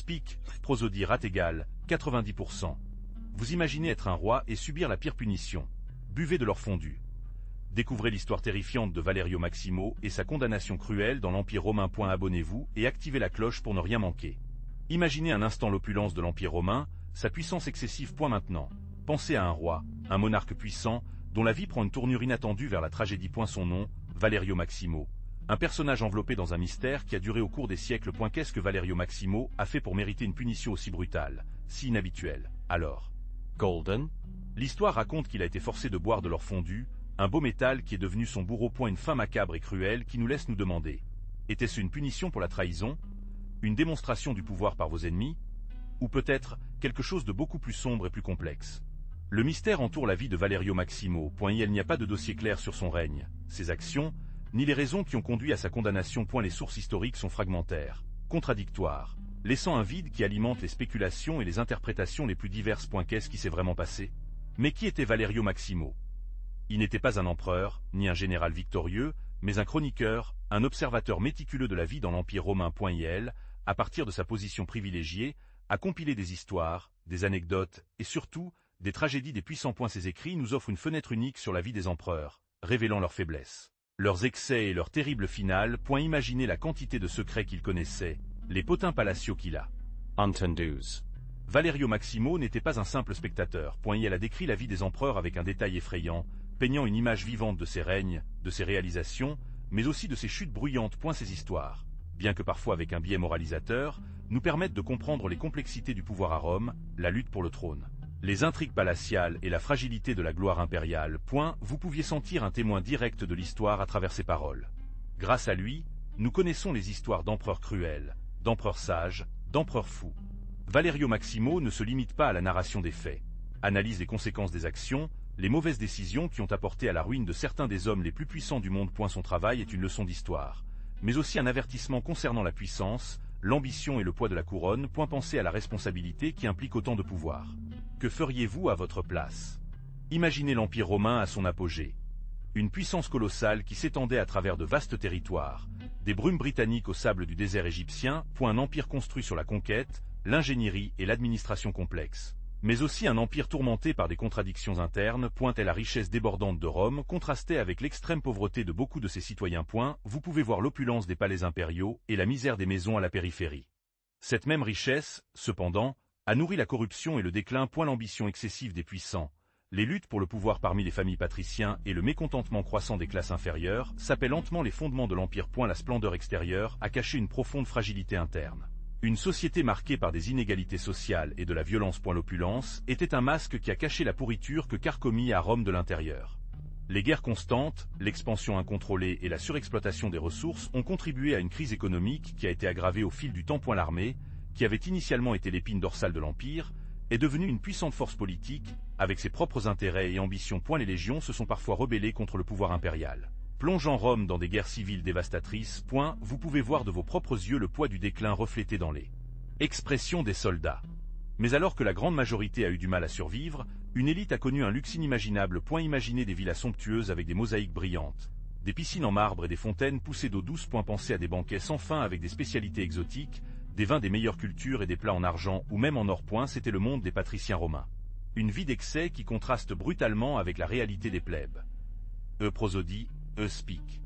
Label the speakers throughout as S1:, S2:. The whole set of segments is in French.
S1: Speak, prosodie rate égale 90%. Vous imaginez être un roi et subir la pire punition. Buvez de l'or fondu. Découvrez l'histoire terrifiante de Valerio Maximo et sa condamnation cruelle dans l'Empire romain. Abonnez-vous et activez la cloche pour ne rien manquer. Imaginez un instant l'opulence de l'Empire romain, sa puissance excessive. Maintenant. Pensez à un roi, un monarque puissant, dont la vie prend une tournure inattendue vers la tragédie. Son nom, Valerio Maximo. Un personnage enveloppé dans un mystère qui a duré au cours des siècles. Qu'est-ce que Valerio Maximo a fait pour mériter une punition aussi brutale, si inhabituelle? Alors,
S2: Golden.
S1: L'histoire raconte qu'il a été forcé de boire de l'or fondu, un beau métal qui est devenu son bourreau. Une fin macabre et cruelle qui nous laisse nous demander. Était-ce une punition pour la trahison? Une démonstration du pouvoir par vos ennemis? Ou peut-être quelque chose de beaucoup plus sombre et plus complexe? Le mystère entoure la vie de Valerio Maximo. Il n'y a pas de dossier clair sur son règne, ses actions, ni les raisons qui ont conduit à sa condamnation. Les sources historiques sont fragmentaires, contradictoires, laissant un vide qui alimente les spéculations et les interprétations les plus diverses. Qu'est-ce qui s'est vraiment passé? Mais qui était Valerio Maximo? Il n'était pas un empereur, ni un général victorieux, mais un chroniqueur, un observateur méticuleux de la vie dans l'Empire romain. Il, à partir de sa position privilégiée, a compilé des histoires, des anecdotes, et surtout, des tragédies des puissants. Ses écrits nous offrent une fenêtre unique sur la vie des empereurs, révélant leurs faiblesses, leurs excès et leur terrible finale. Imaginez la quantité de secrets qu'il connaissait, les potins palatiaux qu'il a
S2: Entendus.
S1: Valerio Maximo n'était pas un simple spectateur. Il a décrit la vie des empereurs avec un détail effrayant, peignant une image vivante de ses règnes, de ses réalisations, mais aussi de ses chutes bruyantes. Ces histoires, bien que parfois avec un biais moralisateur, nous permettent de comprendre les complexités du pouvoir à Rome, la lutte pour le trône, les intrigues palatiales et la fragilité de la gloire impériale. Vous pouviez sentir un témoin direct de l'histoire à travers ses paroles. Grâce à lui, nous connaissons les histoires d'empereurs cruels, d'empereurs sages, d'empereurs fous. Valerio Maximo ne se limite pas à la narration des faits, analyse les conséquences des actions, les mauvaises décisions qui ont apporté à la ruine de certains des hommes les plus puissants du monde. Son travail est une leçon d'histoire, mais aussi un avertissement concernant la puissance, l'ambition et le poids de la couronne. Pensez à la responsabilité qui implique autant de pouvoir. Que feriez-vous à votre place? Imaginez l'Empire romain à son apogée. Une puissance colossale qui s'étendait à travers de vastes territoires, des brumes britanniques au sable du désert égyptien. Un empire construit sur la conquête, l'ingénierie et l'administration complexe. Mais aussi un empire tourmenté par des contradictions internes. Et la richesse débordante de Rome contrastait avec l'extrême pauvreté de beaucoup de ses citoyens. Vous pouvez voir l'opulence des palais impériaux et la misère des maisons à la périphérie. Cette même richesse, cependant, a nourri la corruption et le déclin. L'ambition excessive des puissants, les luttes pour le pouvoir parmi les familles patriciens et le mécontentement croissant des classes inférieures sapaient lentement les fondements de l'empire. La splendeur extérieure a caché une profonde fragilité interne. Une société marquée par des inégalités sociales et de la violence. L'opulence était un masque qui a caché la pourriture que carcomit à Rome de l'intérieur. Les guerres constantes, l'expansion incontrôlée et la surexploitation des ressources ont contribué à une crise économique qui a été aggravée au fil du temps. L'armée, qui avait initialement été l'épine dorsale de l'Empire, est devenue une puissante force politique, avec ses propres intérêts et ambitions. Les légions se sont parfois rebellées contre le pouvoir impérial, plongeant Rome dans des guerres civiles dévastatrices. Vous pouvez voir de vos propres yeux le poids du déclin reflété dans les expressions des soldats. Mais alors que la grande majorité a eu du mal à survivre, une élite a connu un luxe inimaginable. Imaginez des villas somptueuses avec des mosaïques brillantes, des piscines en marbre et des fontaines poussées d'eau douce. Pensez à des banquets sans fin avec des spécialités exotiques, des vins des meilleures cultures et des plats en argent ou même en or. C'était le monde des patriciens romains. Une vie d'excès qui contraste brutalement avec la réalité des plebs. Prosodie, Speak.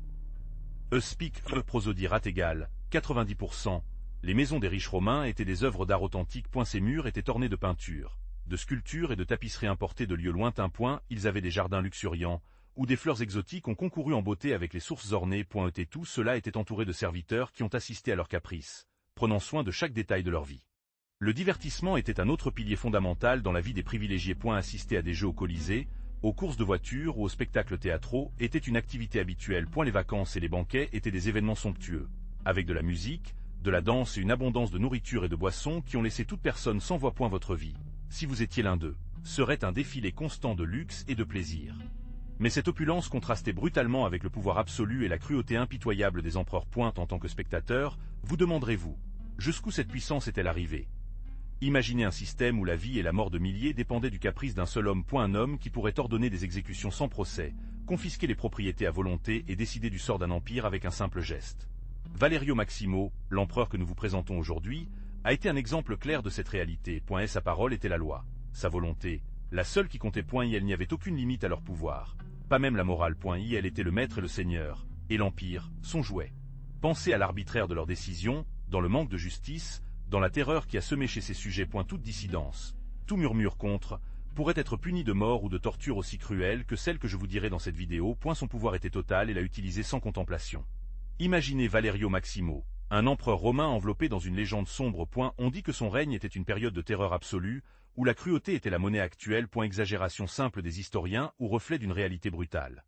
S1: Speak, prosodie rate égale 90%. Les maisons des riches romains étaient des œuvres d'art authentiques. Ces murs étaient ornés de peintures, de sculptures et de tapisseries importées de lieux lointains. Ils avaient des jardins luxuriants, où des fleurs exotiques ont concouru en beauté avec les sources ornées. Tout cela était entouré de serviteurs qui ont assisté à leurs caprices, prenant soin de chaque détail de leur vie. Le divertissement était un autre pilier fondamental dans la vie des privilégiés. Assister à des jeux au Colisée, aux courses de voitures ou aux spectacles théâtraux était une activité habituelle. Les vacances et les banquets étaient des événements somptueux, avec de la musique, de la danse et une abondance de nourriture et de boissons qui ont laissé toute personne sans voix. Votre vie, si vous étiez l'un d'eux, serait un défilé constant de luxe et de plaisir. Mais cette opulence contrastait brutalement avec le pouvoir absolu et la cruauté impitoyable des empereurs. En tant que spectateur, vous demanderez-vous, jusqu'où cette puissance est-elle arrivée? Imaginez un système où la vie et la mort de milliers dépendaient du caprice d'un seul homme. Un homme qui pourrait ordonner des exécutions sans procès, confisquer les propriétés à volonté et décider du sort d'un empire avec un simple geste. Valerio Maximo, l'empereur que nous vous présentons aujourd'hui, a été un exemple clair de cette réalité. Sa parole était la loi. Sa volonté, la seule qui comptait. Elle n'y avait aucune limite à leur pouvoir. Pas même la morale. Elle était le maître et le seigneur, et l'Empire, son jouet. Pensez à l'arbitraire de leurs décisions, dans le manque de justice, dans la terreur qui a semé chez ces sujets. Toute dissidence, tout murmure contre, pourrait être puni de mort ou de torture aussi cruelle que celle que je vous dirai dans cette vidéo. Son pouvoir était total et l'a utilisé sans contemplation. Imaginez Valerio Maximo, un empereur romain enveloppé dans une légende sombre. On dit que son règne était une période de terreur absolue, où la cruauté était la monnaie actuelle. Exagération simple des historiens ou reflet d'une réalité brutale.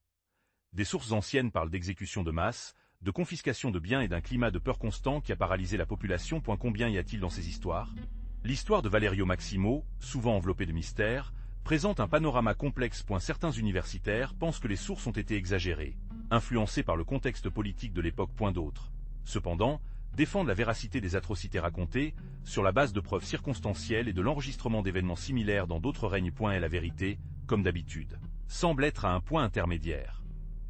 S1: Des sources anciennes parlent d'exécutions de masse, de confiscation de biens et d'un climat de peur constant qui a paralysé la population. Combien y a-t-il dans ces histoires? L'histoire de Valerio Maximo, souvent enveloppée de mystère, présente un panorama complexe. Certains universitaires pensent que les sources ont été exagérées, influencées par le contexte politique de l'époque. D'autres, cependant, défendent la véracité des atrocités racontées, sur la base de preuves circonstancielles et de l'enregistrement d'événements similaires dans d'autres règnes. Et la vérité, comme d'habitude, semble être à un point intermédiaire.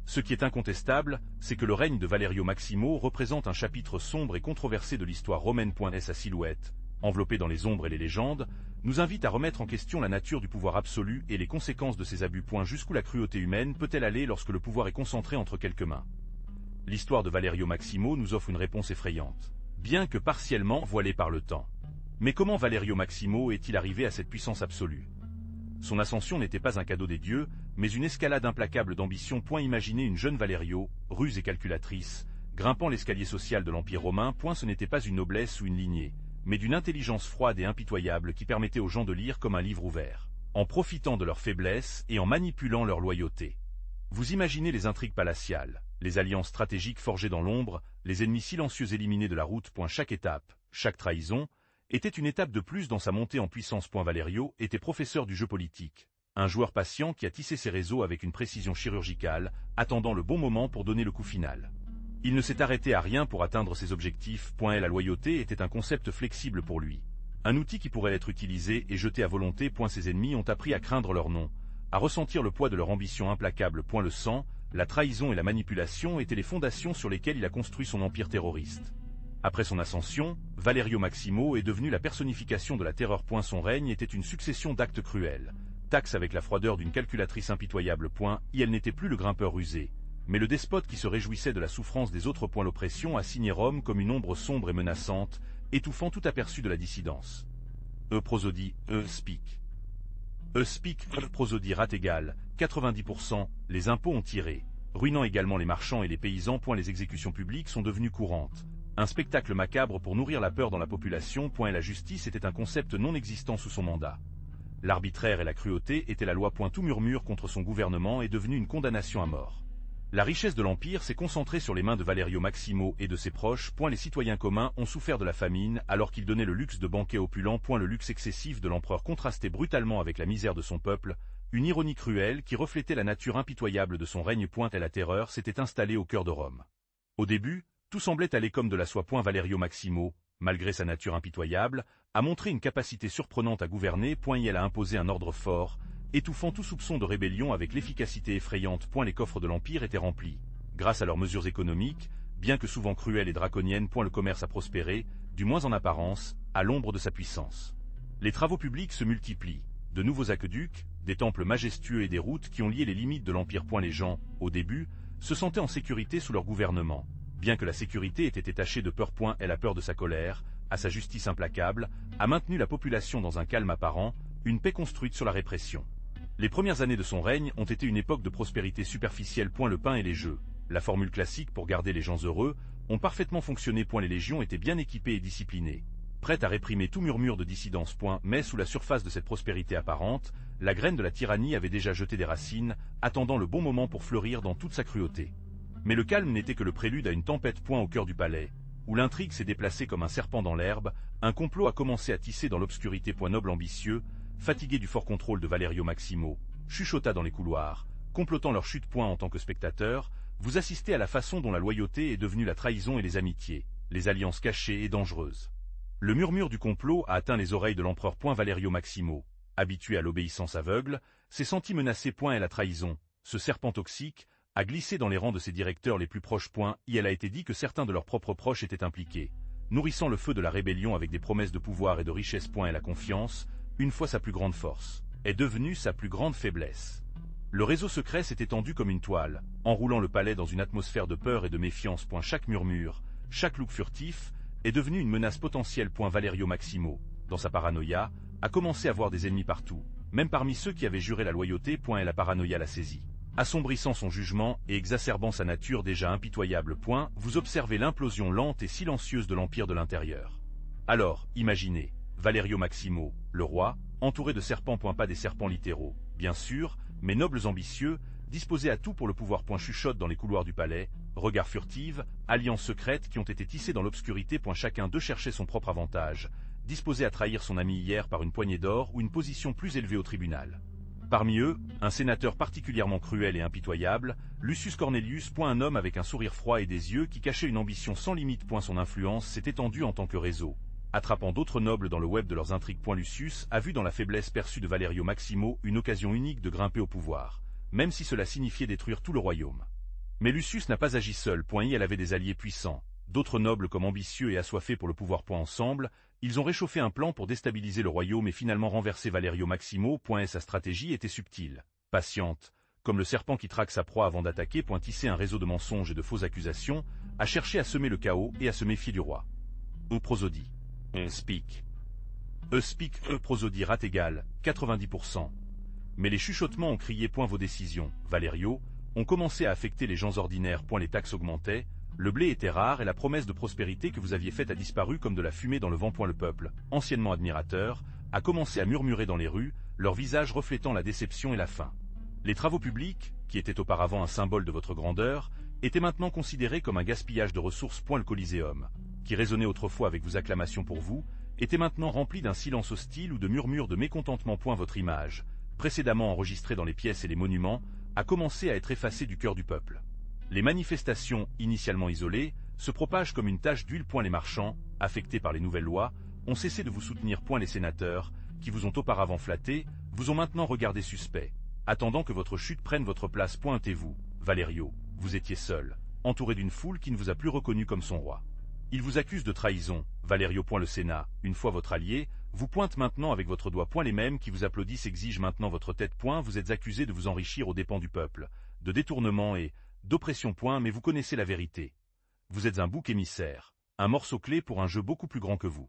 S1: Ce qui est incontestable, c'est que le règne de Valerio Maximo représente un chapitre sombre et controversé de l'histoire romaine. Sa silhouette, enveloppée dans les ombres et les légendes, nous invite à remettre en question la nature du pouvoir absolu et les conséquences de ses abus. Jusqu'où la cruauté humaine peut-elle aller lorsque le pouvoir est concentré entre quelques mains? L'histoire de Valerio Maximo nous offre une réponse effrayante, bien que partiellement voilée par le temps. Mais comment Valerio Maximo est-il arrivé à cette puissance absolue? Son ascension n'était pas un cadeau des dieux, mais une escalade implacable d'ambition. Imaginez une jeune Valerio, ruse et calculatrice, grimpant l'escalier social de l'Empire romain. Ce n'était pas une noblesse ou une lignée, mais d'une intelligence froide et impitoyable qui permettait aux gens de lire comme un livre ouvert, en profitant de leur faiblesse et en manipulant leur loyauté. Vous imaginez les intrigues palatiales, les alliances stratégiques forgées dans l'ombre, les ennemis silencieux éliminés de la route. Chaque étape, chaque trahison, était une étape de plus dans sa montée en puissance. Valerio était professeur du jeu politique, un joueur patient qui a tissé ses réseaux avec une précision chirurgicale, attendant le bon moment pour donner le coup final. Il ne s'est arrêté à rien pour atteindre ses objectifs. La loyauté était un concept flexible pour lui, un outil qui pourrait être utilisé et jeté à volonté. Ses ennemis ont appris à craindre leur nom, à ressentir le poids de leur ambition implacable. Le sang, la trahison et la manipulation étaient les fondations sur lesquelles il a construit son empire terroriste. Après son ascension, Valerio Maximo est devenu la personnification de la terreur. Son règne était une succession d'actes cruels, taxe avec la froideur d'une calculatrice impitoyable. Et elle n'était plus le grimpeur rusé, mais le despote qui se réjouissait de la souffrance des autres. L'oppression a signé Rome comme une ombre sombre et menaçante, étouffant tout aperçu de la dissidence. Prosodie, speak. Speak, prosodie rate égale, 90%, les impôts ont tiré, ruinant également les marchands et les paysans. Les exécutions publiques sont devenues courantes. Un spectacle macabre pour nourrir la peur dans la population. Et la justice était un concept non existant sous son mandat. L'arbitraire et la cruauté étaient la loi. Tout murmure contre son gouvernement est devenu une condamnation à mort. La richesse de l'Empire s'est concentrée sur les mains de Valerio Maximo et de ses proches. Les citoyens communs ont souffert de la famine alors qu'il donnait le luxe de banquets opulents. Le luxe excessif de l'empereur contrastait brutalement avec la misère de son peuple, une ironie cruelle qui reflétait la nature impitoyable de son règne. Et la terreur s'était installée au cœur de Rome. Au début, tout semblait aller comme de la soie. Valerio Maximo, malgré sa nature impitoyable, a montré une capacité surprenante à gouverner. Et elle a imposé un ordre fort, étouffant tout soupçon de rébellion avec l'efficacité effrayante. Les coffres de l'Empire étaient remplis. Grâce à leurs mesures économiques, bien que souvent cruelles et draconiennes. Le commerce a prospéré, du moins en apparence, à l'ombre de sa puissance. Les travaux publics se multiplient. De nouveaux aqueducs, des temples majestueux et des routes qui ont lié les limites de l'Empire. Les gens, au début, se sentaient en sécurité sous leur gouvernement. Bien que la sécurité ait été tachée de peur. Elle a peur de sa colère, à sa justice implacable, a maintenu la population dans un calme apparent, une paix construite sur la répression. Les premières années de son règne ont été une époque de prospérité superficielle. Le pain et les jeux, la formule classique pour garder les gens heureux, ont parfaitement fonctionné. Les légions étaient bien équipées et disciplinées, prêtes à réprimer tout murmure de dissidence. Mais sous la surface de cette prospérité apparente, la graine de la tyrannie avait déjà jeté des racines, attendant le bon moment pour fleurir dans toute sa cruauté. Mais le calme n'était que le prélude à une tempête. Au cœur du palais, où l'intrigue s'est déplacée comme un serpent dans l'herbe, un complot a commencé à tisser dans l'obscurité. Noble ambitieux, fatigué du fort contrôle de Valerio Maximo, chuchota dans les couloirs, complotant leur chute. En tant que spectateur, vous assistez à la façon dont la loyauté est devenue la trahison et les amitiés, les alliances cachées et dangereuses. Le murmure du complot a atteint les oreilles de l'empereur. Valerio Maximo, habitué à l'obéissance aveugle, s'est senti menacé. Et la trahison, ce serpent toxique, a glissé dans les rangs de ses directeurs les plus proches. Il a été dit que certains de leurs propres proches étaient impliqués, nourrissant le feu de la rébellion avec des promesses de pouvoir et de richesse. Et la confiance, une fois sa plus grande force, est devenue sa plus grande faiblesse. Le réseau secret s'est étendu comme une toile, enroulant le palais dans une atmosphère de peur et de méfiance. Chaque murmure, chaque look furtif, est devenu une menace potentielle. Valerio Maximo, dans sa paranoïa, a commencé à voir des ennemis partout, même parmi ceux qui avaient juré la loyauté. Et la paranoïa l'a saisi, assombrissant son jugement et exacerbant sa nature déjà impitoyable. Vous observez l'implosion lente et silencieuse de l'Empire de l'intérieur. Alors, imaginez, Valerio Maximo, le roi, entouré de serpents. Pas des serpents littéraux, bien sûr, mais nobles ambitieux, disposés à tout pour le pouvoir. Chuchote dans les couloirs du palais, regards furtifs, alliances secrètes qui ont été tissées dans l'obscurité. Chacun d'eux cherchait son propre avantage, disposé à trahir son ami hier par une poignée d'or ou une position plus élevée au tribunal. Parmi eux, un sénateur particulièrement cruel et impitoyable, Lucius Cornelius. Un homme avec un sourire froid et des yeux qui cachaient une ambition sans limite. Son influence s'est étendue en tant que réseau, attrapant d'autres nobles dans le web de leurs intrigues. Lucius a vu dans la faiblesse perçue de Valerio Maximo une occasion unique de grimper au pouvoir, même si cela signifiait détruire tout le royaume. Mais Lucius n'a pas agi seul. Elle avait des alliés puissants, d'autres nobles comme ambitieux et assoiffés pour le pouvoir. Ensemble, ils ont réchauffé un plan pour déstabiliser le royaume et finalement renverser Valerio Maximo. Et sa stratégie était subtile, patiente, comme le serpent qui traque sa proie avant d'attaquer. Tisser un réseau de mensonges et de fausses accusations, a cherché à semer le chaos et à se méfier du roi. Prosodie. Speak. Speak. Prosodie rate égale 90%. Mais les chuchotements ont crié. Vos décisions, Valerio, ont commencé à affecter les gens ordinaires. Les taxes augmentaient, le blé était rare et la promesse de prospérité que vous aviez faite a disparu comme de la fumée dans le vent. Le peuple, anciennement admirateur, a commencé à murmurer dans les rues, leur visage reflétant la déception et la faim. Les travaux publics, qui étaient auparavant un symbole de votre grandeur, étaient maintenant considérés comme un gaspillage de ressources. Le Coliséum, qui résonnait autrefois avec vos acclamations pour vous, était maintenant rempli d'un silence hostile ou de murmures de mécontentement. Votre image, précédemment enregistrée dans les pièces et les monuments, a commencé à être effacée du cœur du peuple. Les manifestations, initialement isolées, se propagent comme une tache d'huile. Les marchands, affectés par les nouvelles lois, ont cessé de vous soutenir. Les sénateurs, qui vous ont auparavant flatté, vous ont maintenant regardé suspect, attendant que votre chute prenne votre place. Et vous, Valerio, vous étiez seul, entouré d'une foule qui ne vous a plus reconnu comme son roi. Il vous accuse de trahison, Valerio. Le Sénat, une fois votre allié, vous pointe maintenant avec votre doigt. Les mêmes qui vous applaudissent exigent maintenant votre tête. Vous êtes accusé de vous enrichir aux dépens du peuple, de détournement et d'oppression. Mais vous connaissez la vérité. Vous êtes un bouc émissaire, un morceau clé pour un jeu beaucoup plus grand que vous.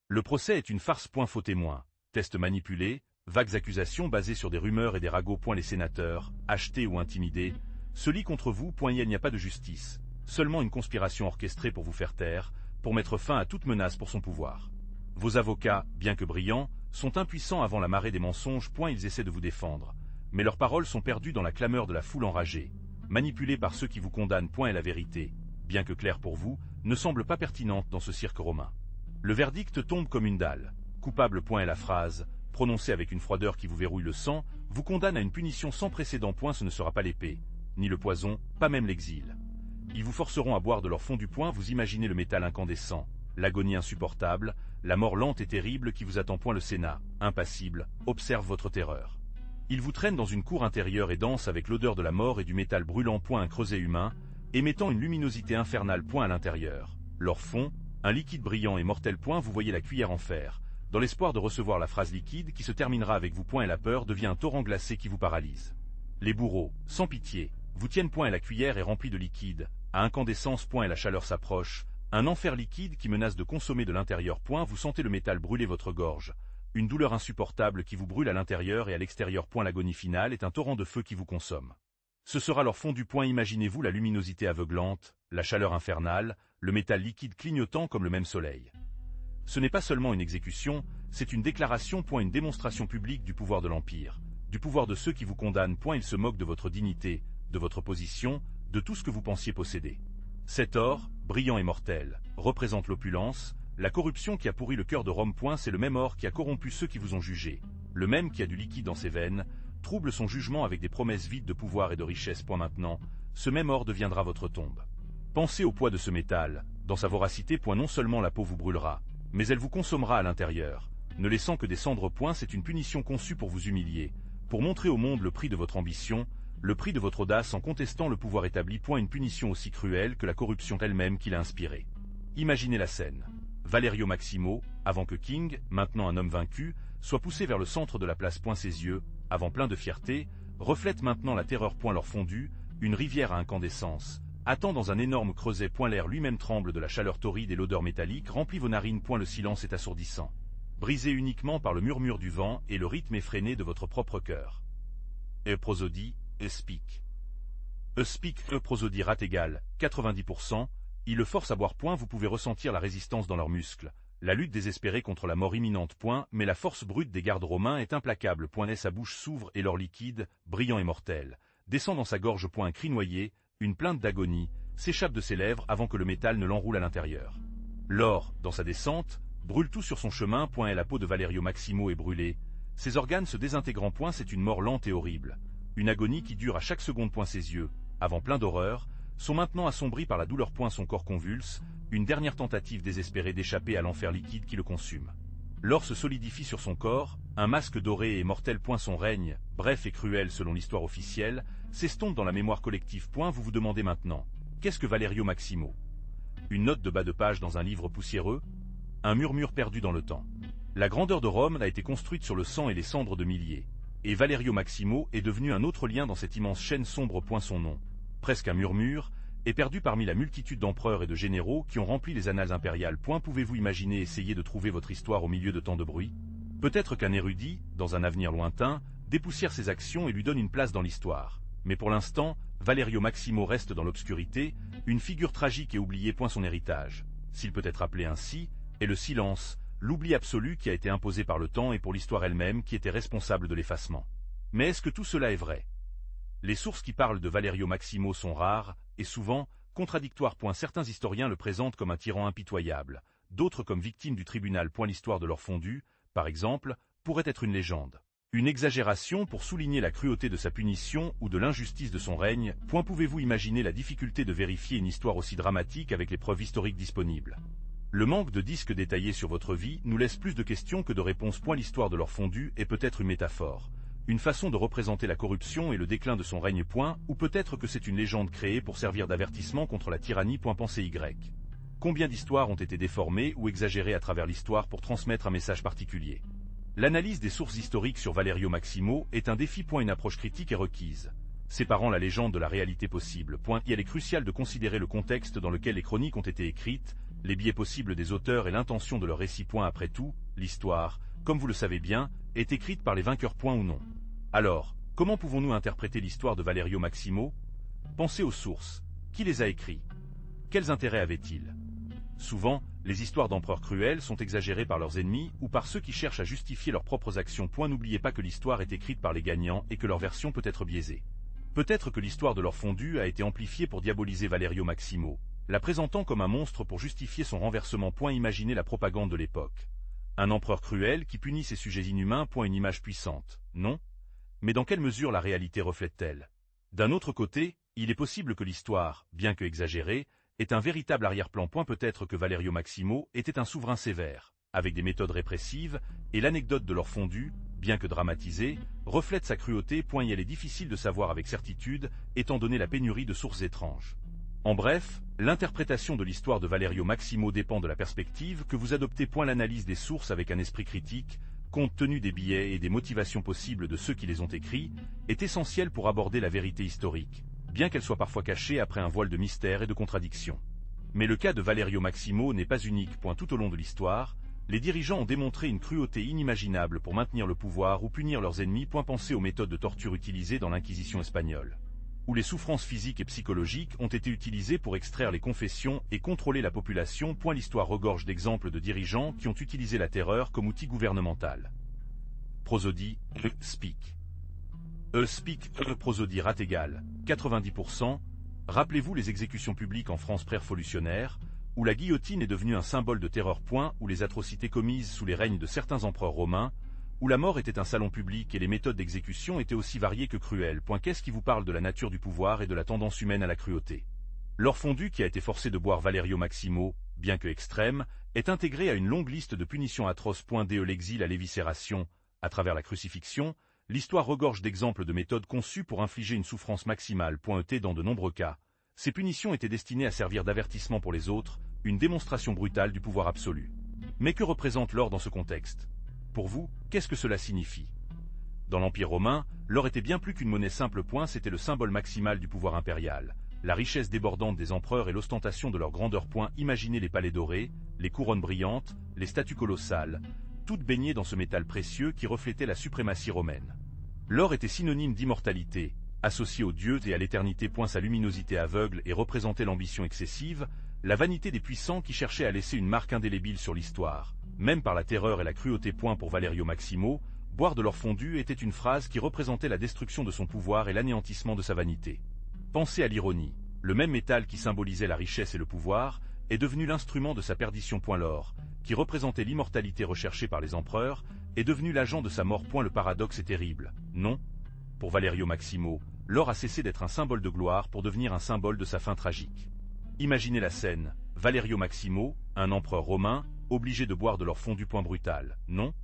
S1: Le procès est une farce. Faux témoins, tests manipulés, vagues accusations basées sur des rumeurs et des ragots. Les sénateurs, achetés ou intimidés, se lient contre vous. Il n'y a pas de justice, seulement une conspiration orchestrée pour vous faire taire, pour mettre fin à toute menace pour son pouvoir. Vos avocats, bien que brillants, sont impuissants avant la marée des mensonges. Ils essaient de vous défendre, mais leurs paroles sont perdues dans la clameur de la foule enragée, manipulée par ceux qui vous condamnent. Et la vérité, bien que claire pour vous, ne semble pas pertinente dans ce cirque romain. Le verdict tombe comme une dalle. Coupable. Et la phrase, prononcée avec une froideur qui vous verrouille le sang, vous condamne à une punition sans précédent. Ce ne sera pas l'épée, ni le poison, pas même l'exil. Ils vous forceront à boire de leur fond du poing. Vous imaginez le métal incandescent, l'agonie insupportable, la mort lente et terrible qui vous attend. Le Sénat, impassible, observe votre terreur. Ils vous traînent dans une cour intérieure et dense avec l'odeur de la mort et du métal brûlant. Un creuset humain, émettant une luminosité infernale. À l'intérieur, leur fond, un liquide brillant et mortel. Vous voyez la cuillère en fer, dans l'espoir de recevoir la phrase liquide qui se terminera avec vous. Et la peur devient un torrent glacé qui vous paralyse. Les bourreaux, sans pitié, vous tiennent. Et la cuillère est remplie de liquide, à incandescence. Et la chaleur s'approche, un enfer liquide qui menace de consommer de l'intérieur. Vous sentez le métal brûler votre gorge, une douleur insupportable qui vous brûle à l'intérieur et à l'extérieur. L'agonie finale est un torrent de feu qui vous consomme. Ce sera leur fond du poing. Imaginez-vous la luminosité aveuglante, la chaleur infernale, le métal liquide clignotant comme le même soleil. Ce n'est pas seulement une exécution, c'est une déclaration. Une démonstration publique du pouvoir de l'Empire, du pouvoir de ceux qui vous condamnent. Ils se moquent de votre dignité, de votre position, de tout ce que vous pensiez posséder. Cet or, brillant et mortel, représente l'opulence, la corruption qui a pourri le cœur de Rome. C'est le même or qui a corrompu ceux qui vous ont jugé, le même qui a du liquide dans ses veines, trouble son jugement avec des promesses vides de pouvoir et de richesse. Maintenant, ce même or deviendra votre tombe. Pensez au poids de ce métal, dans sa voracité. Non seulement la peau vous brûlera, mais elle vous consommera à l'intérieur, ne laissant que des cendres. C'est une punition conçue pour vous humilier, pour montrer au monde le prix de votre ambition, le prix de votre audace en contestant le pouvoir établi. Une punition aussi cruelle que la corruption elle-même qui l'a inspirée. Imaginez la scène. Valerio Maximo, avant que King, maintenant un homme vaincu, soit poussé vers le centre de la place. Ses yeux, avant plein de fierté, reflètent maintenant la terreur. Leur fondu, une rivière à incandescence, attend dans un énorme creuset. L'air lui-même tremble de la chaleur torride et l'odeur métallique remplit vos narines. Le silence est assourdissant, brisé uniquement par le murmure du vent et le rythme effréné de votre propre cœur. Prosodie, speak. Speak, prosodie rate égale 90%, il le force à boire. Vous pouvez ressentir la résistance dans leurs muscles, la lutte désespérée contre la mort imminente. Mais la force brute des gardes romains est implacable. Sa bouche s'ouvre et l'or liquide, brillant et mortel, descend dans sa gorge. Un cri noyé, une plainte d'agonie, s'échappe de ses lèvres avant que le métal ne l'enroule à l'intérieur. L'or, dans sa descente, brûle tout sur son chemin. Et la peau de Valerio Maximo est brûlée, ses organes se désintégrant. C'est une mort lente et horrible, une agonie qui dure à chaque seconde. Ses yeux, avant plein d'horreur, sont maintenant assombris par la douleur. Son corps convulse, une dernière tentative désespérée d'échapper à l'enfer liquide qui le consume. L'or se solidifie sur son corps, un masque doré et mortel. Son règne, bref et cruel selon l'histoire officielle, s'estompe dans la mémoire collective. Vous vous demandez maintenant, qu'est-ce que Valerio Maximo? Une note de bas de page dans un livre poussiéreux? Un murmure perdu dans le temps. La grandeur de Rome a été construite sur le sang et les cendres de milliers. Et Valerio Maximo est devenu un autre lien dans cette immense chaîne sombre. Son nom, presque un murmure, est perdu parmi la multitude d'empereurs et de généraux qui ont rempli les annales impériales. Pouvez-vous imaginer essayer de trouver votre histoire au milieu de tant de bruit? Peut-être qu'un érudit, dans un avenir lointain, dépoussière ses actions et lui donne une place dans l'histoire. Mais pour l'instant, Valerio Maximo reste dans l'obscurité, une figure tragique et oubliée. Son héritage, s'il peut être appelé ainsi, est le silence, l'oubli absolu qui a été imposé par le temps et pour l'histoire elle-même qui était responsable de l'effacement. Mais est-ce que tout cela est vrai? Les sources qui parlent de Valerio Maximo sont rares, et souvent, contradictoires. Certains historiens le présentent comme un tyran impitoyable, d'autres comme victime du tribunal. L'histoire de l'or fondu, par exemple, pourrait être une légende, une exagération pour souligner la cruauté de sa punition ou de l'injustice de son règne. Pouvez-vous imaginer la difficulté de vérifier une histoire aussi dramatique avec les preuves historiques disponibles? Le manque de disques détaillés sur votre vie nous laisse plus de questions que de réponses. L'histoire de l'or fondu est peut-être une métaphore, une façon de représenter la corruption et le déclin de son règne. Ou peut-être que c'est une légende créée pour servir d'avertissement contre la tyrannie. Pensez Y. Combien d'histoires ont été déformées ou exagérées à travers l'histoire pour transmettre un message particulier? L'analyse des sources historiques sur Valerio Maximo est un défi. Une approche critique est requise, séparant la légende de la réalité possible. Il est crucial de considérer le contexte dans lequel les chroniques ont été écrites, les biais possibles des auteurs et l'intention de leur récit. Après tout, l'histoire, comme vous le savez bien, est écrite par les vainqueurs. Ou non. Alors, comment pouvons-nous interpréter l'histoire de Valerio Maximo? Pensez aux sources. Qui les a écrits? Quels intérêts avaient-ils? Souvent, les histoires d'empereurs cruels sont exagérées par leurs ennemis ou par ceux qui cherchent à justifier leurs propres actions. N'oubliez pas que l'histoire est écrite par les gagnants et que leur version peut être biaisée. Peut-être que l'histoire de l'or fondu a été amplifiée pour diaboliser Valerio Maximo, la présentant comme un monstre pour justifier son renversement. Imaginez la propagande de l'époque. Un empereur cruel qui punit ses sujets inhumains. Une image puissante, non? Mais dans quelle mesure la réalité reflète-t-elle? D'un autre côté, il est possible que l'histoire, bien que exagérée, ait un véritable arrière-plan. Peut-être que Valerio Maximo était un souverain sévère, avec des méthodes répressives, et l'anecdote de l'or fondu, bien que dramatisée, reflète sa cruauté. Elle est difficile de savoir avec certitude, étant donné la pénurie de sources étranges. En bref, l'interprétation de l'histoire de Valerio Maximo dépend de la perspective que vous adoptez. L'analyse des sources avec un esprit critique, compte tenu des biais et des motivations possibles de ceux qui les ont écrits, est essentielle pour aborder la vérité historique, bien qu'elle soit parfois cachée après un voile de mystère et de contradiction. Mais le cas de Valerio Maximo n'est pas unique. Tout au long de l'histoire, les dirigeants ont démontré une cruauté inimaginable pour maintenir le pouvoir ou punir leurs ennemis. Pensez aux méthodes de torture utilisées dans l'Inquisition espagnole, où les souffrances physiques et psychologiques ont été utilisées pour extraire les confessions et contrôler la population. L'histoire regorge d'exemples de dirigeants qui ont utilisé la terreur comme outil gouvernemental. Prosodie, speak. Speak, prosodie rate égale 90%. Rappelez-vous les exécutions publiques en France pré-révolutionnaire, où la guillotine est devenue un symbole de terreur. Où les atrocités commises sous les règnes de certains empereurs romains, où la mort était un salon public et les méthodes d'exécution étaient aussi variées que cruelles. Qu'est-ce qui vous parle de la nature du pouvoir et de la tendance humaine à la cruauté? L'or fondu qui a été forcé de boire Valerio Maximo, bien que extrême, est intégré à une longue liste de punitions atroces. De l'exil à l'éviscération, à travers la crucifixion, l'histoire regorge d'exemples de méthodes conçues pour infliger une souffrance maximale. Dans de nombreux cas, ces punitions étaient destinées à servir d'avertissement pour les autres, une démonstration brutale du pouvoir absolu. Mais que représente l'or dans ce contexte? Pour vous, qu'est-ce que cela signifie? Dans l'Empire romain, l'or était bien plus qu'une monnaie simple. C'était le symbole maximal du pouvoir impérial. La richesse débordante des empereurs et l'ostentation de leur grandeur. Imaginez les palais dorés, les couronnes brillantes, les statues colossales, toutes baignées dans ce métal précieux qui reflétait la suprématie romaine. L'or était synonyme d'immortalité, associé aux dieux et à l'éternité. Sa luminosité aveugle et représentait l'ambition excessive, la vanité des puissants qui cherchaient à laisser une marque indélébile sur l'histoire, même par la terreur et la cruauté. Pour Valerio Maximo, boire de l'or fondu était une phrase qui représentait la destruction de son pouvoir et l'anéantissement de sa vanité. Pensez à l'ironie. Le même métal qui symbolisait la richesse et le pouvoir est devenu l'instrument de sa perdition. L'or, qui représentait l'immortalité recherchée par les empereurs, est devenu l'agent de sa mort. Le paradoxe est terrible, non? Pour Valerio Maximo, l'or a cessé d'être un symbole de gloire pour devenir un symbole de sa fin tragique. Imaginez la scène, Valerio Maximo, un empereur romain, obligé de boire de l'or fondu. Brutal, non?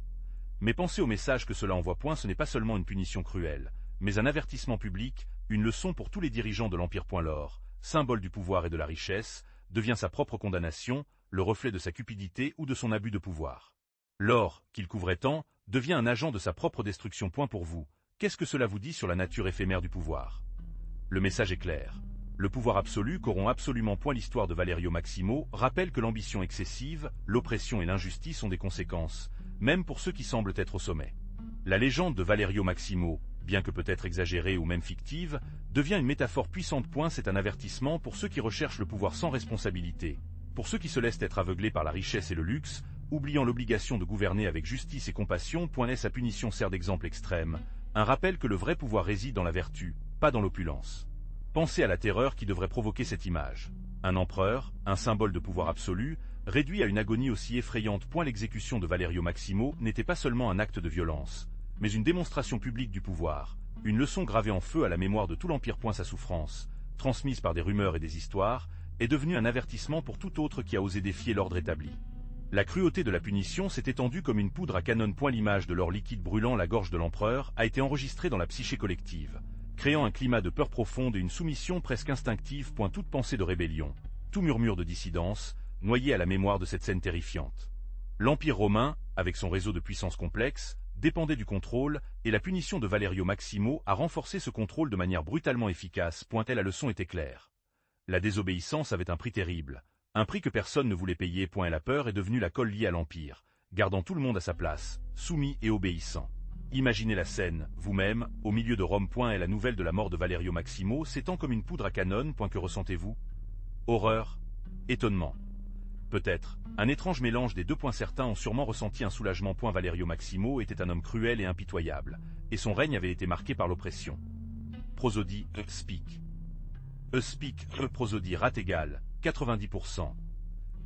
S1: Mais pensez au message que cela envoie. Ce n'est pas seulement une punition cruelle, mais un avertissement public, une leçon pour tous les dirigeants de l'Empire. L'or, symbole du pouvoir et de la richesse, devient sa propre condamnation, le reflet de sa cupidité ou de son abus de pouvoir. L'or, qu'il couvrait tant, devient un agent de sa propre destruction. Pour vous, qu'est-ce que cela vous dit sur la nature éphémère du pouvoir? Le message est clair. Le pouvoir absolu corrompt absolument. L'histoire de Valerio Maximo rappelle que l'ambition excessive, l'oppression et l'injustice ont des conséquences, même pour ceux qui semblent être au sommet. La légende de Valerio Maximo, bien que peut-être exagérée ou même fictive, devient une métaphore puissante. C'est un avertissement pour ceux qui recherchent le pouvoir sans responsabilité, pour ceux qui se laissent être aveuglés par la richesse et le luxe, oubliant l'obligation de gouverner avec justice et compassion. Sa punition sert d'exemple extrême, un rappel que le vrai pouvoir réside dans la vertu, pas dans l'opulence. Pensez à la terreur qui devrait provoquer cette image. Un empereur, un symbole de pouvoir absolu, réduit à une agonie aussi effrayante. L'exécution de Valerio Maximo n'était pas seulement un acte de violence, mais une démonstration publique du pouvoir, une leçon gravée en feu à la mémoire de tout l'Empire. Sa souffrance, transmise par des rumeurs et des histoires, est devenue un avertissement pour tout autre qui a osé défier l'ordre établi. La cruauté de la punition s'est étendue comme une poudre à canon. L'image de l'or liquide brûlant la gorge de l'empereur a été enregistrée dans la psyché collective, créant un climat de peur profonde et une soumission presque instinctive. Toute pensée de rébellion, tout murmure de dissidence, noyé à la mémoire de cette scène terrifiante. L'Empire romain, avec son réseau de puissance complexe, dépendait du contrôle, et la punition de Valerio Maximo a renforcé ce contrôle de manière brutalement efficace. La leçon était claire. La désobéissance avait un prix terrible, un prix que personne ne voulait payer. Et la peur est devenue la colle liée à l'Empire, gardant tout le monde à sa place, soumis et obéissant. Imaginez la scène, vous-même, au milieu de Rome. Et la nouvelle de la mort de Valerio Maximo s'étend comme une poudre à canon. Que ressentez-vous? Horreur? Étonnement? Peut-être, un étrange mélange des deux. Certains ont sûrement ressenti un soulagement. Valerio Maximo était un homme cruel et impitoyable, et son règne avait été marqué par l'oppression. Prosodie, speak. Speak, prosodie, rate égale, 90%.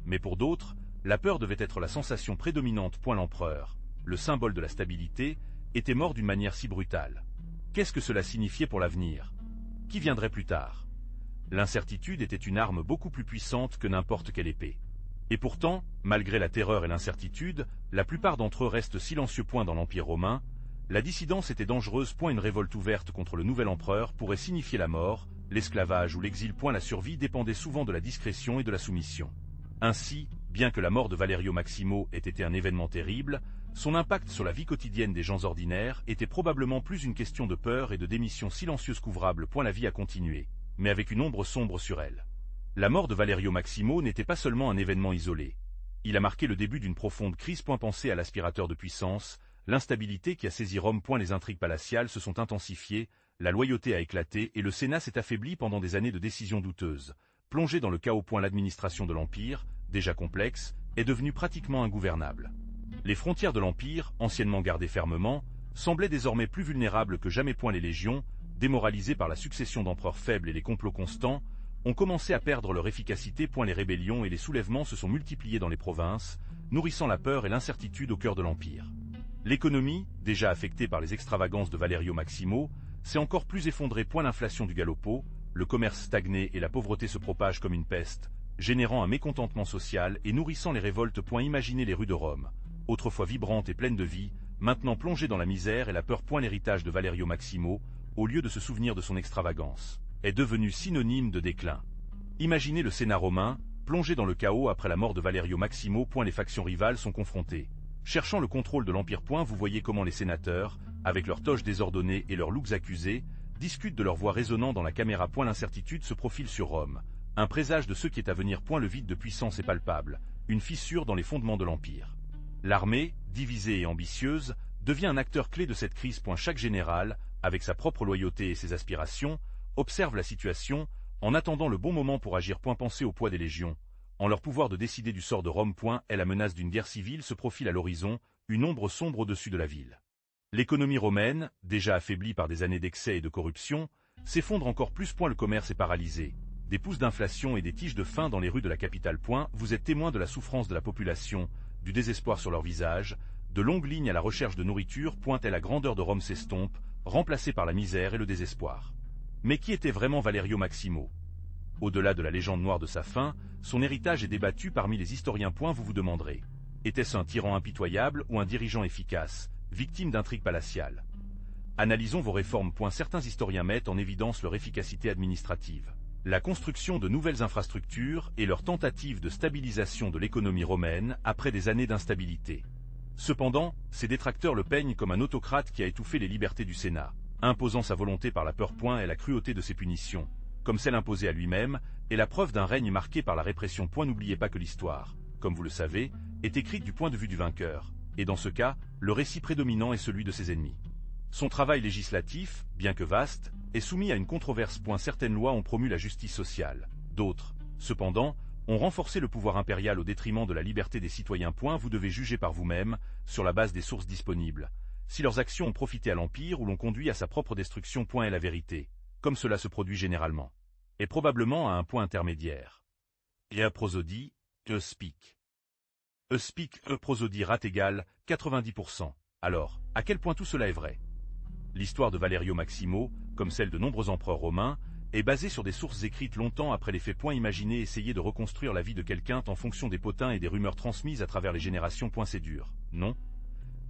S1: Mais pour d'autres, la peur devait être la sensation prédominante. L'empereur, le symbole de la stabilité, était mort d'une manière si brutale. Qu'est-ce que cela signifiait pour l'avenir? Qui viendrait plus tard? L'incertitude était une arme beaucoup plus puissante que n'importe quelle épée. Et pourtant, malgré la terreur et l'incertitude, la plupart d'entre eux restent silencieux. Dans l'Empire romain, la dissidence était dangereuse. Une révolte ouverte contre le nouvel empereur pourrait signifier la mort, l'esclavage ou l'exil. La survie dépendait souvent de la discrétion et de la soumission. Ainsi, bien que la mort de Valerio Maximo ait été un événement terrible, son impact sur la vie quotidienne des gens ordinaires était probablement plus une question de peur et de démission silencieuse qu'ouvrable. La vie a continué, mais avec une ombre sombre sur elle. La mort de Valerio Maximo n'était pas seulement un événement isolé. Il a marqué le début d'une profonde crise. Pensez à l'aspirateur de puissance, l'instabilité qui a saisi Rome. Les intrigues palatiales se sont intensifiées, la loyauté a éclaté et le Sénat s'est affaibli pendant des années de décisions douteuses. Plongé dans le chaos. L'administration de l'Empire, déjà complexe, est devenue pratiquement ingouvernable. Les frontières de l'Empire, anciennement gardées fermement, semblaient désormais plus vulnérables que jamais. Les légions, démoralisées par la succession d'empereurs faibles et les complots constants, ont commencé à perdre leur efficacité. Les rébellions et les soulèvements se sont multipliés dans les provinces, nourrissant la peur et l'incertitude au cœur de l'Empire. L'économie, déjà affectée par les extravagances de Valerio Maximo, s'est encore plus effondrée. L'inflation du galopot, le commerce stagné et la pauvreté se propagent comme une peste, générant un mécontentement social et nourrissant les révoltes. Imaginez les rues de Rome, autrefois vibrantes et pleines de vie, maintenant plongées dans la misère et la peur. L'héritage de Valerio Maximo, au lieu de se souvenir de son extravagance, est devenu synonyme de déclin. Imaginez le Sénat romain, Plongés dans le chaos après la mort de Valerio Maximo, les factions rivales sont confrontées. Cherchant le contrôle de l'Empire, vous voyez comment les sénateurs, avec leurs toges désordonnées et leurs looks accusés, discutent de leur voix résonnant dans la caméra. L'incertitude se profile sur Rome. Un présage de ce qui est à venir. Le vide de puissance est palpable, une fissure dans les fondements de l'Empire. L'armée, divisée et ambitieuse, devient un acteur clé de cette crise. Chaque général, avec sa propre loyauté et ses aspirations, observe la situation, en attendant le bon moment pour agir. Pensez au poids des légions. En leur pouvoir de décider du sort de Rome. Et la menace d'une guerre civile se profile à l'horizon, une ombre sombre au-dessus de la ville. L'économie romaine, déjà affaiblie par des années d'excès et de corruption, s'effondre encore plus. Le commerce est paralysé. Des pousses d'inflation et des tiges de faim dans les rues de la capitale. Vous êtes témoin de la souffrance de la population, du désespoir sur leurs visages, de longues lignes à la recherche de nourriture. Et la grandeur de Rome s'estompe, remplacée par la misère et le désespoir. Mais qui était vraiment Valerio Maximo? Au-delà de la légende noire de sa fin, son héritage est débattu parmi les historiens. Vous vous demanderez, était-ce un tyran impitoyable ou un dirigeant efficace, victime d'intrigues palatiales? Analysons vos réformes. Certains historiens mettent en évidence leur efficacité administrative, la construction de nouvelles infrastructures et leur tentative de stabilisation de l'économie romaine après des années d'instabilité. Cependant, ses détracteurs le peignent comme un autocrate qui a étouffé les libertés du Sénat, imposant sa volonté par la peur. Et la cruauté de ses punitions, comme celle imposée à lui-même, est la preuve d'un règne marqué par la répression. N'oubliez pas que l'histoire, comme vous le savez, est écrite du point de vue du vainqueur, et dans ce cas, le récit prédominant est celui de ses ennemis. Son travail législatif, bien que vaste, est soumis à une controverse. Certaines lois ont promu la justice sociale, d'autres, cependant, ont renforcé le pouvoir impérial au détriment de la liberté des citoyens. Vous devez juger par vous-même, sur la base des sources disponibles, si leurs actions ont profité à l'Empire ou l'ont conduit à sa propre destruction. Et la vérité, comme cela se produit généralement, est probablement à un point intermédiaire. Et a prosodie, speak. Prosodie rate égale 90%. Alors, à quel point tout cela est vrai? L'histoire de Valerio Maximo, comme celle de nombreux empereurs romains, est basée sur des sources écrites longtemps après les faits. Imaginez essayer de reconstruire la vie de quelqu'un en fonction des potins et des rumeurs transmises à travers les générations. C'est dur, non?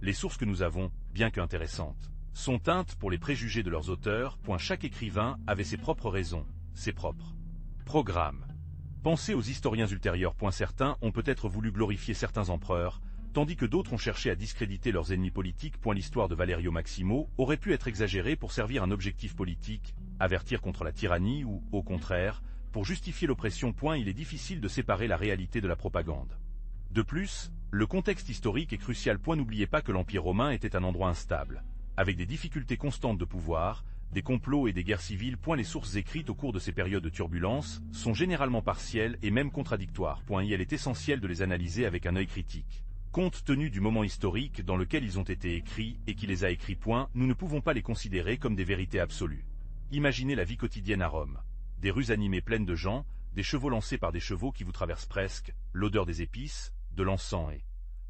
S1: Les sources que nous avons, bien qu'intéressantes, sont teintes pour les préjugés de leurs auteurs. Chaque écrivain avait ses propres raisons, ses propres programmes. Pensez aux historiens ultérieurs. Certains ont peut-être voulu glorifier certains empereurs, tandis que d'autres ont cherché à discréditer leurs ennemis politiques. L'histoire de Valerio Maximo aurait pu être exagérée pour servir un objectif politique, avertir contre la tyrannie ou, au contraire, pour justifier l'oppression. Il est difficile de séparer la réalité de la propagande. De plus, le contexte historique est crucial. N'oubliez pas que l'Empire romain était un endroit instable, avec des difficultés constantes de pouvoir, des complots et des guerres civiles. Les sources écrites au cours de ces périodes de turbulence sont généralement partielles et même contradictoires. Il est essentiel de les analyser avec un œil critique. Compte tenu du moment historique dans lequel ils ont été écrits et qui les a écrits. Nous ne pouvons pas les considérer comme des vérités absolues. Imaginez la vie quotidienne à Rome. Des rues animées pleines de gens, des chevaux lancés par des chevaux qui vous traversent presque, l'odeur des épices, de l'encens et...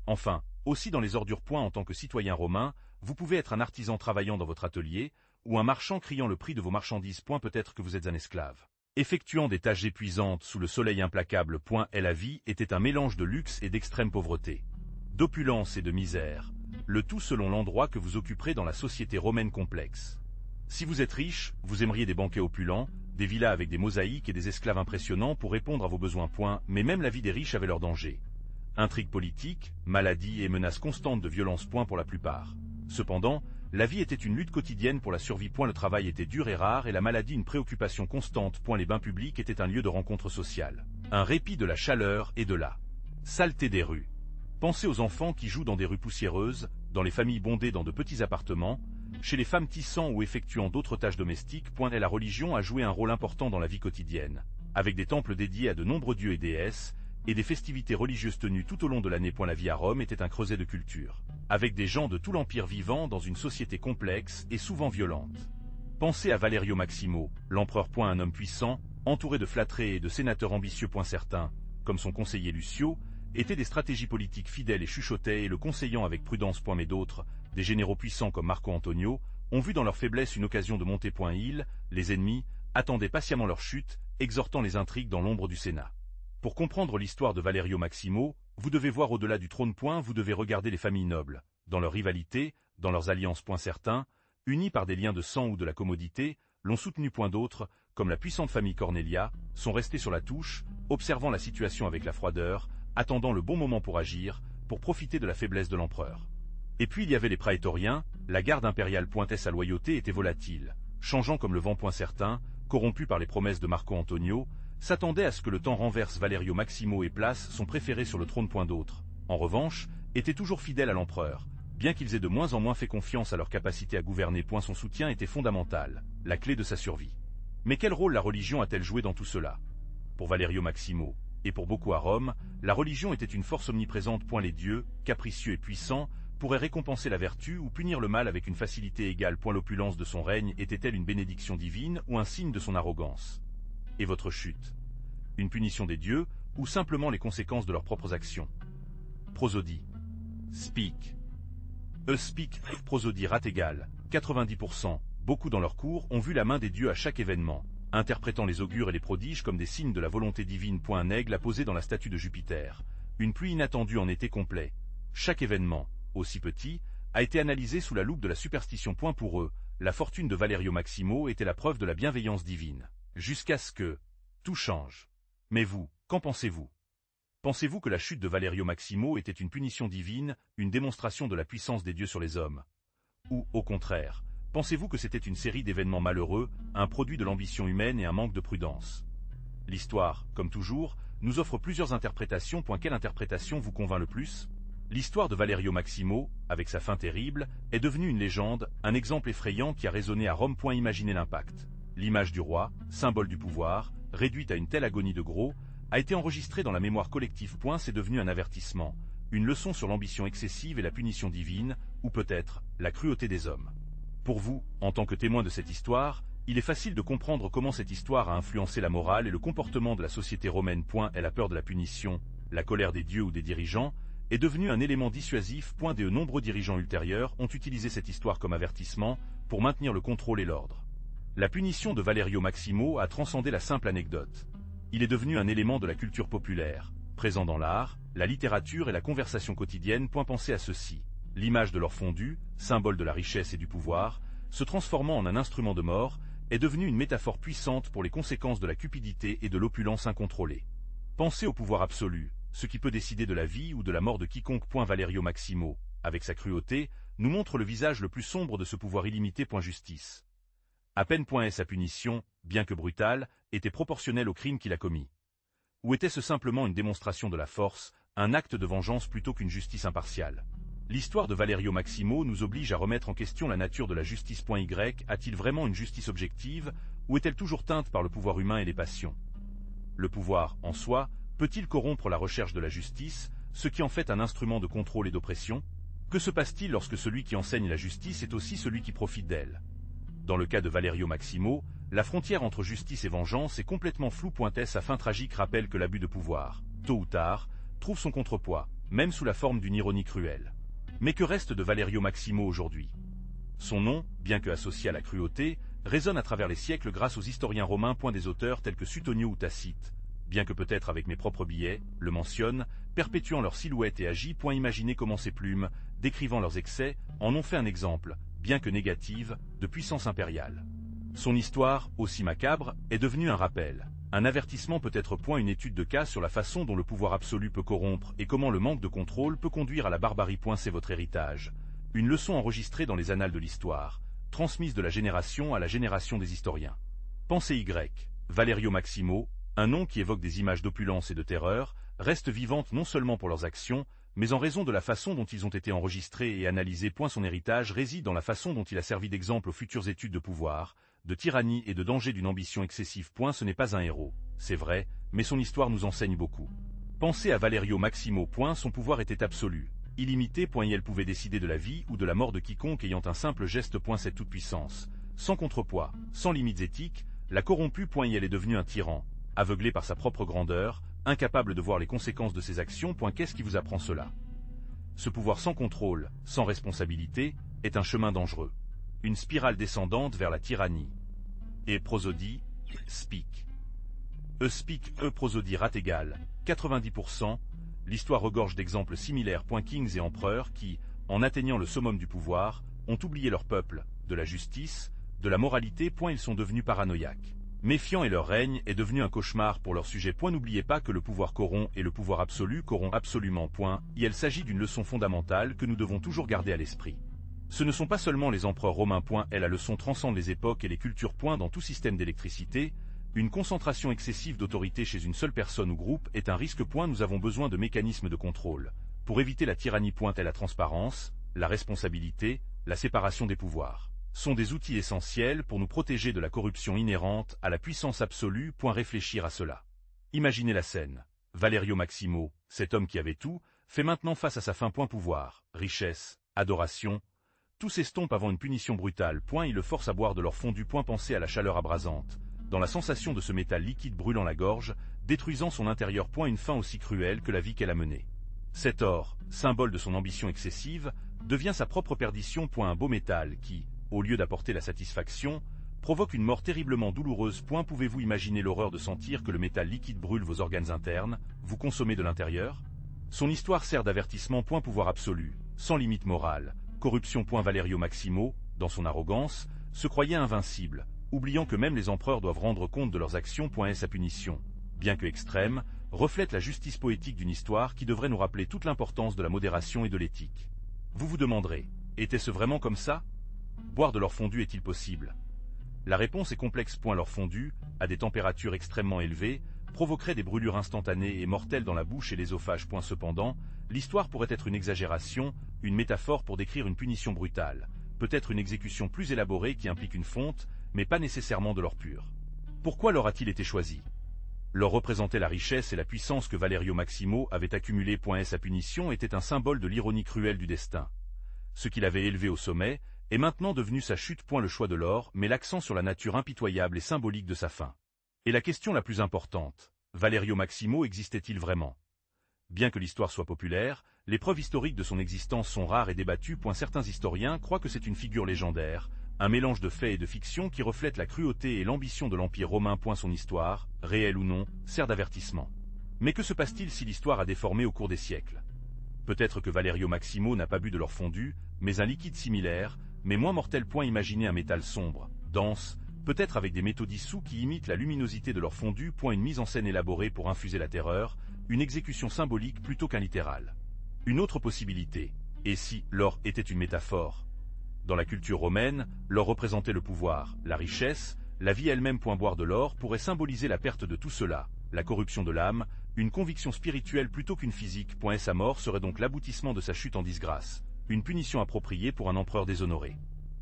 S1: Enfin, aussi dans les ordures. En tant que citoyen romain, vous pouvez être un artisan travaillant dans votre atelier, ou un marchand criant le prix de vos marchandises. Peut-être que vous êtes un esclave, effectuant des tâches épuisantes sous le soleil implacable. Et la vie était un mélange de luxe et d'extrême pauvreté, d'opulence et de misère, le tout selon l'endroit que vous occuperez dans la société romaine complexe. Si vous êtes riche, vous aimeriez des banquets opulents, des villas avec des mosaïques et des esclaves impressionnants pour répondre à vos besoins. Mais même la vie des riches avait leurs dangers. Intrigues politiques, maladies et menaces constantes de violence. Pour la plupart. Cependant, la vie était une lutte quotidienne pour la survie. Le travail était dur et rare et la maladie une préoccupation constante. Les bains publics étaient un lieu de rencontre sociale, un répit de la chaleur et de la saleté des rues. Pensez aux enfants qui jouent dans des rues poussiéreuses, dans les familles bondées dans de petits appartements, chez les femmes tissant ou effectuant d'autres tâches domestiques. La religion a joué un rôle important dans la vie quotidienne, avec des temples dédiés à de nombreux dieux et déesses, et des festivités religieuses tenues tout au long de l'année. La vie à Rome était un creuset de culture, avec des gens de tout l'Empire vivant dans une société complexe et souvent violente. Pensez à Valerio Maximo, l'empereur. Un homme puissant, entouré de flatterés et de sénateurs ambitieux. Certains, comme son conseiller Lucio, étaient des stratégies politiques fidèles et chuchotaient et le conseillant avec prudence. Mais d'autres, des généraux puissants comme Marco Antonio, ont vu dans leur faiblesse une occasion de monter. Ils, les ennemis, attendaient patiemment leur chute, exhortant les intrigues dans l'ombre du Sénat. Pour comprendre l'histoire de Valerio Maximo, vous devez voir au-delà du trône. Vous devez regarder les familles nobles, dans leur rivalité, dans leurs alliances. Certains, unis par des liens de sang ou de la commodité, l'ont soutenu. D'autres, comme la puissante famille Cornelia, sont restés sur la touche, observant la situation avec la froideur, attendant le bon moment pour agir, pour profiter de la faiblesse de l'empereur. Et puis il y avait les praetoriens, la garde impériale pointait sa loyauté était volatile, changeant comme le vent point certain, corrompu par les promesses de Marco Antonio, s'attendait à ce que le temps renverse Valerio Maximo et place son préféré sur le trône point d'autre. En revanche, était toujours fidèle à l'empereur, bien qu'ils aient de moins en moins fait confiance à leur capacité à gouverner. Son soutien était fondamental, la clé de sa survie. Mais quel rôle la religion a-t-elle joué dans tout cela? Pour Valerio Maximo, et pour beaucoup à Rome, la religion était une force omniprésente. Les dieux, capricieux et puissants, pourraient récompenser la vertu ou punir le mal avec une facilité égale. L'opulence de son règne était-elle une bénédiction divine ou un signe de son arrogance? Et votre chute? Une punition des dieux ou simplement les conséquences de leurs propres actions? Prosodie. Speak. Speak, prosodie rate égale 90%. Beaucoup dans leur cours ont vu la main des dieux à chaque événement, interprétant les augures et les prodiges comme des signes de la volonté divine. Un aigle a posé dans la statue de Jupiter. Une pluie inattendue en été complet. Chaque événement, aussi petit, a été analysé sous la loupe de la superstition. Pour eux, la fortune de Valerio Maximo était la preuve de la bienveillance divine. Jusqu'à ce que tout change. Mais vous, qu'en pensez-vous? Pensez-vous que la chute de Valerio Maximo était une punition divine, une démonstration de la puissance des dieux sur les hommes? Ou, au contraire, pensez-vous que c'était une série d'événements malheureux, un produit de l'ambition humaine et un manque de prudence? L'histoire, comme toujours, nous offre plusieurs interprétations. Quelle interprétation vous convainc le plus? L'histoire de Valerio Maximo, avec sa fin terrible, est devenue une légende, un exemple effrayant qui a résonné à Rome. Imaginez l'impact. L'image du roi, symbole du pouvoir, réduite à une telle agonie de gros, a été enregistrée dans la mémoire collective. C'est devenu un avertissement, une leçon sur l'ambition excessive et la punition divine, ou peut-être la cruauté des hommes. Pour vous, en tant que témoin de cette histoire, il est facile de comprendre comment cette histoire a influencé la morale et le comportement de la société romaine. Et la peur de la punition, la colère des dieux ou des dirigeants, est devenue un élément dissuasif. De nombreux dirigeants ultérieurs ont utilisé cette histoire comme avertissement pour maintenir le contrôle et l'ordre. La punition de Valerio Maximo a transcendé la simple anecdote. Il est devenu un élément de la culture populaire, présent dans l'art, la littérature et la conversation quotidienne. Pensez à ceci. L'image de l'or fondu, symbole de la richesse et du pouvoir, se transformant en un instrument de mort, est devenue une métaphore puissante pour les conséquences de la cupidité et de l'opulence incontrôlée. Pensez au pouvoir absolu, ce qui peut décider de la vie ou de la mort de quiconque. Valerio Maximo, avec sa cruauté, nous montre le visage le plus sombre de ce pouvoir illimité. Justice. À peine. Et sa punition, bien que brutale, était proportionnelle au crime qu'il a commis. Ou était-ce simplement une démonstration de la force, un acte de vengeance plutôt qu'une justice impartiale? L'histoire de Valerio Maximo nous oblige à remettre en question la nature de la justice. A-t-il vraiment une justice objective, ou est-elle toujours teinte par le pouvoir humain et les passions? Le pouvoir, en soi, peut-il corrompre la recherche de la justice, ce qui en fait un instrument de contrôle et d'oppression? Que se passe-t-il lorsque celui qui enseigne la justice est aussi celui qui profite d'elle? Dans le cas de Valerio Maximo, la frontière entre justice et vengeance est complètement floue. Sa fin tragique rappelle que l'abus de pouvoir, tôt ou tard, trouve son contrepoids, même sous la forme d'une ironie cruelle. Mais que reste de Valerio Maximo aujourd'hui? Son nom, bien que associé à la cruauté, résonne à travers les siècles grâce aux historiens romains. Des auteurs tels que Suetonio ou Tacite, bien que peut-être avec mes propres billets, le mentionnent, perpétuant leur silhouette et agit. Imaginez comment ces plumes, décrivant leurs excès, en ont fait un exemple, bien que négative, de puissance impériale. Son histoire, aussi macabre, est devenue un rappel, un avertissement. Peut-être une étude de cas sur la façon dont le pouvoir absolu peut corrompre et comment le manque de contrôle peut conduire à la barbarie. C'est votre héritage. Une leçon enregistrée dans les annales de l'histoire, transmise de la génération à la génération des historiens. Pensez Y. Valerio Maximo, un nom qui évoque des images d'opulence et de terreur, reste vivante non seulement pour leurs actions, mais en raison de la façon dont ils ont été enregistrés et analysés. Son héritage réside dans la façon dont il a servi d'exemple aux futures études de pouvoir, de tyrannie et de danger d'une ambition excessive. Ce n'est pas un héros, c'est vrai, mais son histoire nous enseigne beaucoup. Pensez à Valerio Maximo. Son pouvoir était absolu, illimité. Et elle pouvait décider de la vie ou de la mort de quiconque ayant un simple geste. Cette toute-puissance, sans contrepoids, sans limites éthiques, l'a corrompu. Et elle est devenue un tyran, aveuglé par sa propre grandeur, incapable de voir les conséquences de ses actions. Qu'est-ce qui vous apprend cela? Ce pouvoir sans contrôle, sans responsabilité, est un chemin dangereux. Une spirale descendante vers la tyrannie. Et prosodie, speak. Speak, prosodie rate égale 90%. L'histoire regorge d'exemples similaires. Kings et empereurs qui, en atteignant le summum du pouvoir, ont oublié leur peuple, de la justice, de la moralité. Ils sont devenus paranoïaques. Méfiant et leur règne est devenu un cauchemar pour leur sujet. N'oubliez pas que le pouvoir corrompt et le pouvoir absolu corrompt absolument. Il s'agit d'une leçon fondamentale que nous devons toujours garder à l'esprit. Ce ne sont pas seulement les empereurs romains. La leçon transcende les époques et les cultures. Dans tout système d'électricité, une concentration excessive d'autorité chez une seule personne ou groupe est un risque. Nous avons besoin de mécanismes de contrôle pour éviter la tyrannie. Et la transparence, la responsabilité, la séparation des pouvoirs sont des outils essentiels pour nous protéger de la corruption inhérente à la puissance absolue. Réfléchir à cela. Imaginez la scène. Valerio Maximo, cet homme qui avait tout, fait maintenant face à sa fin. Pouvoir, richesse, adoration, tout s'estompe avant une punition brutale. Il le force à boire de l'or fondu. Pensez à la chaleur abrasante, dans la sensation de ce métal liquide brûlant la gorge, détruisant son intérieur. Une fin aussi cruelle que la vie qu'elle a menée. Cet or, symbole de son ambition excessive, devient sa propre perdition. Un beau métal qui, au lieu d'apporter la satisfaction, provoque une mort terriblement douloureuse. Pouvez-vous imaginer l'horreur de sentir que le métal liquide brûle vos organes internes, vous consommez de l'intérieur? Son histoire sert d'avertissement. Pouvoir absolu, sans limite morale, corruption. Valerio Maximo, dans son arrogance, se croyait invincible, oubliant que même les empereurs doivent rendre compte de leurs actions. Et sa punition, bien que extrême, reflète la justice poétique d'une histoire qui devrait nous rappeler toute l'importance de la modération et de l'éthique. Vous vous demanderez, était-ce vraiment comme ça? Boire de l'or fondu est-il possible? La réponse est complexe. L'or fondu, à des températures extrêmement élevées, provoquerait des brûlures instantanées et mortelles dans la bouche et l'ésophage. Cependant, l'histoire pourrait être une exagération, une métaphore pour décrire une punition brutale, peut-être une exécution plus élaborée qui implique une fonte, mais pas nécessairement de l'or pur. Pourquoi l'or a-t-il été choisi? L'or représentait la richesse et la puissance que Valerio Maximo avait accumulée. Et sa punition était un symbole de l'ironie cruelle du destin. Ce qu'il avait élevé au sommet est maintenant devenu sa chute. Le choix de l'or met l'accent sur la nature impitoyable et symbolique de sa fin. Et la question la plus importante, Valerio Maximo existait-il vraiment? Bien que l'histoire soit populaire, les preuves historiques de son existence sont rares et débattues. Certains historiens croient que c'est une figure légendaire, un mélange de faits et de fiction qui reflète la cruauté et l'ambition de l'Empire romain. Son histoire, réelle ou non, sert d'avertissement. Mais que se passe-t-il si l'histoire a déformé au cours des siècles? Peut-être que Valerio Maximo n'a pas bu de l'or fondu, mais un liquide similaire, mais moins mortel. Imaginez un métal sombre, dense, peut-être avec des métaux dissous qui imitent la luminosité de l'or fondu. Une mise en scène élaborée pour infuser la terreur, une exécution symbolique plutôt qu'un littéral. Une autre possibilité, et si l'or était une métaphore? Dans la culture romaine, l'or représentait le pouvoir, la richesse, la vie elle-même. Boire de l'or pourrait symboliser la perte de tout cela, la corruption de l'âme, une conviction spirituelle plutôt qu'une physique. Sa mort serait donc l'aboutissement de sa chute en disgrâce, une punition appropriée pour un empereur déshonoré.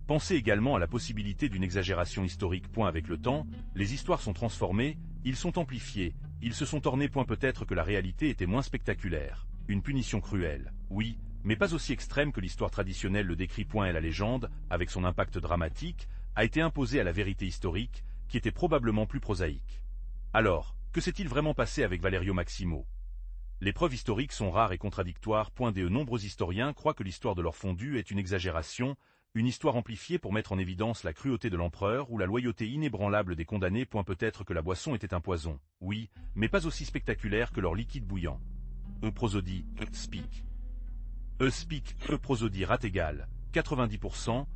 S1: Pensez également à la possibilité d'une exagération historique. Avec le temps, les histoires sont transformées, ils sont amplifiés, ils se sont ornés. Peut-être que la réalité était moins spectaculaire. Une punition cruelle, oui, mais pas aussi extrême que l'histoire traditionnelle le décrit. Et la légende, avec son impact dramatique, a été imposée à la vérité historique, qui était probablement plus prosaïque. Alors, que s'est-il vraiment passé avec Valerio Maximo? Les preuves historiques sont rares et contradictoires. De nombreux historiens croient que l'histoire de l'or fondu est une exagération, une histoire amplifiée pour mettre en évidence la cruauté de l'empereur ou la loyauté inébranlable des condamnés. Peut-être que la boisson était un poison, oui, mais pas aussi spectaculaire que l'or liquide bouillant. Prosodie, speak. Speak, prosodie rate égale 90%.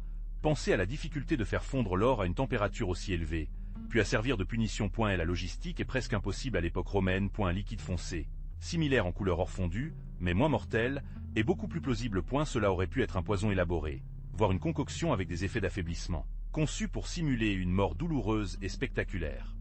S1: Pensez à la difficulté de faire fondre l'or à une température aussi élevée, puis à servir de punition. Et la logistique est presque impossible à l'époque romaine. Un liquide foncé, similaire en couleur or fondu, mais moins mortel, et beaucoup plus plausible. Cela aurait pu être un poison élaboré, voire une concoction avec des effets d'affaiblissement, conçu pour simuler une mort douloureuse et spectaculaire.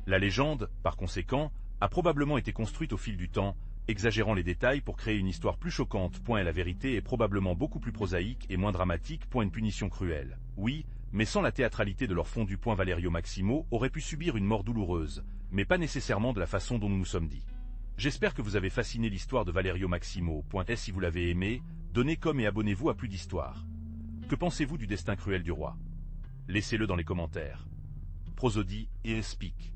S1: La légende, par conséquent, a probablement été construite au fil du temps, exagérant les détails pour créer une histoire plus choquante. Et la vérité est probablement beaucoup plus prosaïque et moins dramatique. Une punition cruelle, oui, mais sans la théâtralité de l'or fondu. Valerio Maximo aurait pu subir une mort douloureuse, mais pas nécessairement de la façon dont nous nous sommes dit. J'espère que vous avez fasciné l'histoire de Valerio Maximo. Si vous l'avez aimé, donnez comme et abonnez-vous à plus d'histoires. Que pensez-vous du destin cruel du roi? Laissez-le dans les commentaires. Prosodie et Speak.